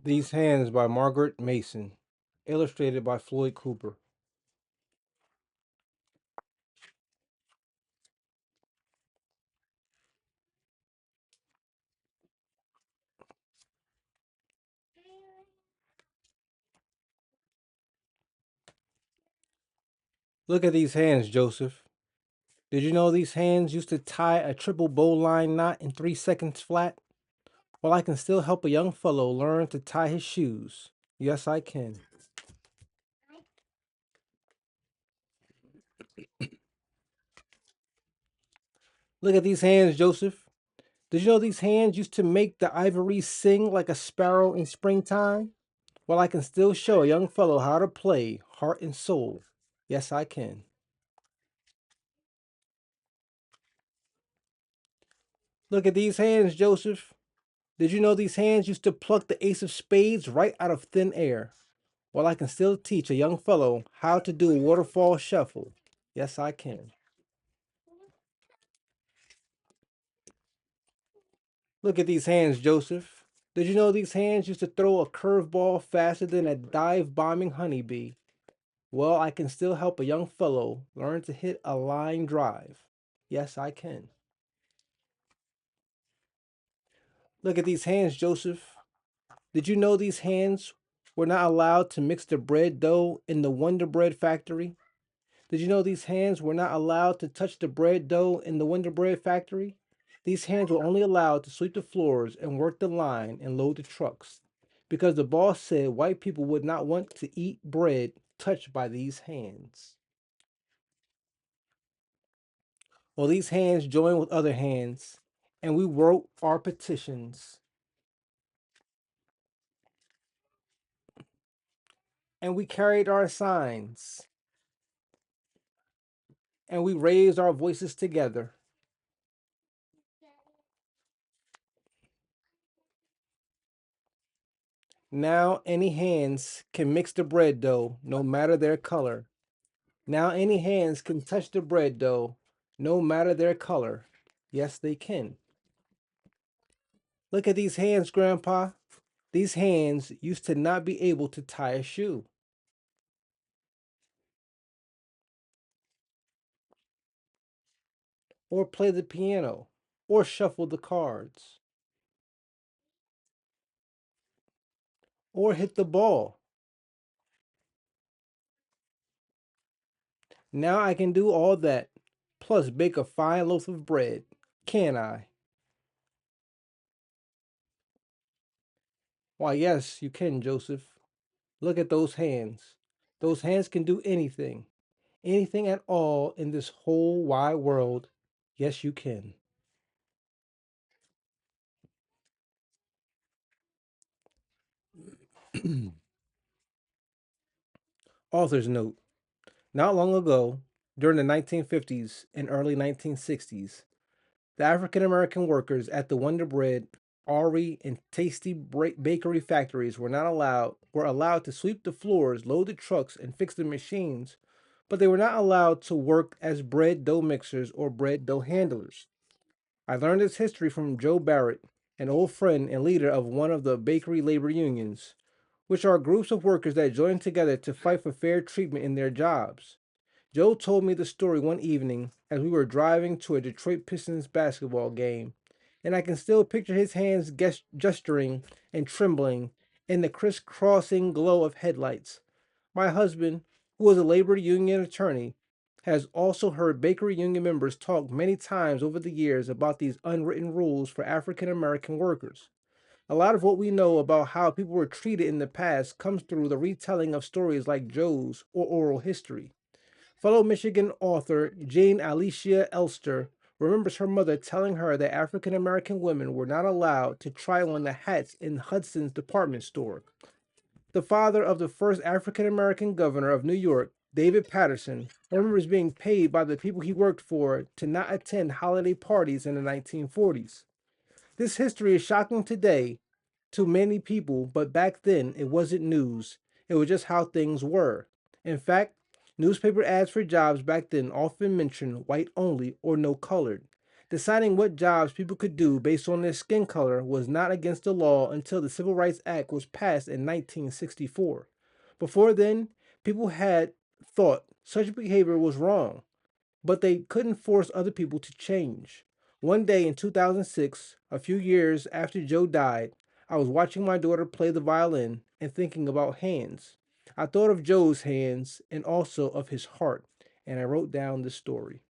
These Hands by Margaret Mason, illustrated by Floyd Cooper. Look at these hands, Joseph. Did you know these hands used to tie a triple bowline knot in 3 seconds flat? Well, I can still help a young fellow learn to tie his shoes. Yes, I can. Look at these hands, Joseph. Did you know these hands used to make the ivory sing like a sparrow in springtime? Well, I can still show a young fellow how to play heart and soul. Yes, I can. Look at these hands, Joseph. Did you know these hands used to pluck the ace of spades right out of thin air? Well, I can still teach a young fellow how to do a waterfall shuffle. Yes, I can. Look at these hands, Joseph. Did you know these hands used to throw a curveball faster than a dive bombing honeybee? Well, I can still help a young fellow learn to hit a line drive. Yes, I can. Look at these hands, Joseph. Did you know these hands were not allowed to mix the bread dough in the Wonder Bread factory? Did you know these hands were not allowed to touch the bread dough in the Wonder Bread factory? These hands were only allowed to sweep the floors and work the line and load the trucks because the boss said white people would not want to eat bread touched by these hands. Well, these hands joined with other hands, and we wrote our petitions, and we carried our signs, and we raised our voices together. Now any hands can mix the bread dough, no matter their color. Now any hands can touch the bread dough, no matter their color. Yes, they can. Look at these hands, Grandpa. These hands used to not be able to tie a shoe, or play the piano, or shuffle the cards, or hit the ball. Now I can do all that, plus bake a fine loaf of bread. Can I? Why, yes, you can, Joseph. Look at those hands. Those hands can do anything, anything at all in this whole wide world. Yes, you can. Author's note. Not long ago, during the 1950s and early 1960s, the African American workers at the Wonder Bread, Ari, and Tasty Bakery factories were allowed to sweep the floors, load the trucks, and fix the machines, but they were not allowed to work as bread dough mixers or bread dough handlers. I learned this history from Joe Barrett, an old friend and leader of one of the bakery labor unions, which are groups of workers that join together to fight for fair treatment in their jobs. Joe told me the story one evening as we were driving to a Detroit Pistons basketball game, and I can still picture his hands gesturing and trembling in the crisscrossing glow of headlights. My husband, who is a labor union attorney, has also heard bakery union members talk many times over the years about these unwritten rules for African American workers. A lot of what we know about how people were treated in the past comes through the retelling of stories like Joe's or oral history. Fellow Michigan author Jane Alicia Elster remembers her mother telling her that African American women were not allowed to try on the hats in Hudson's department store. The father of the first African American governor of New York, David Patterson, remembers being paid by the people he worked for to not attend holiday parties in the 1940s. This history is shocking today to many people, but back then it wasn't news. It was just how things were. In fact, newspaper ads for jobs back then often mentioned white only or no colored. Deciding what jobs people could do based on their skin color was not against the law until the Civil Rights Act was passed in 1964. Before then, people had thought such behavior was wrong, but they couldn't force other people to change. One day in 2006, a few years after Joe died, I was watching my daughter play the violin and thinking about hands. I thought of Joe's hands and also of his heart, and I wrote down the story.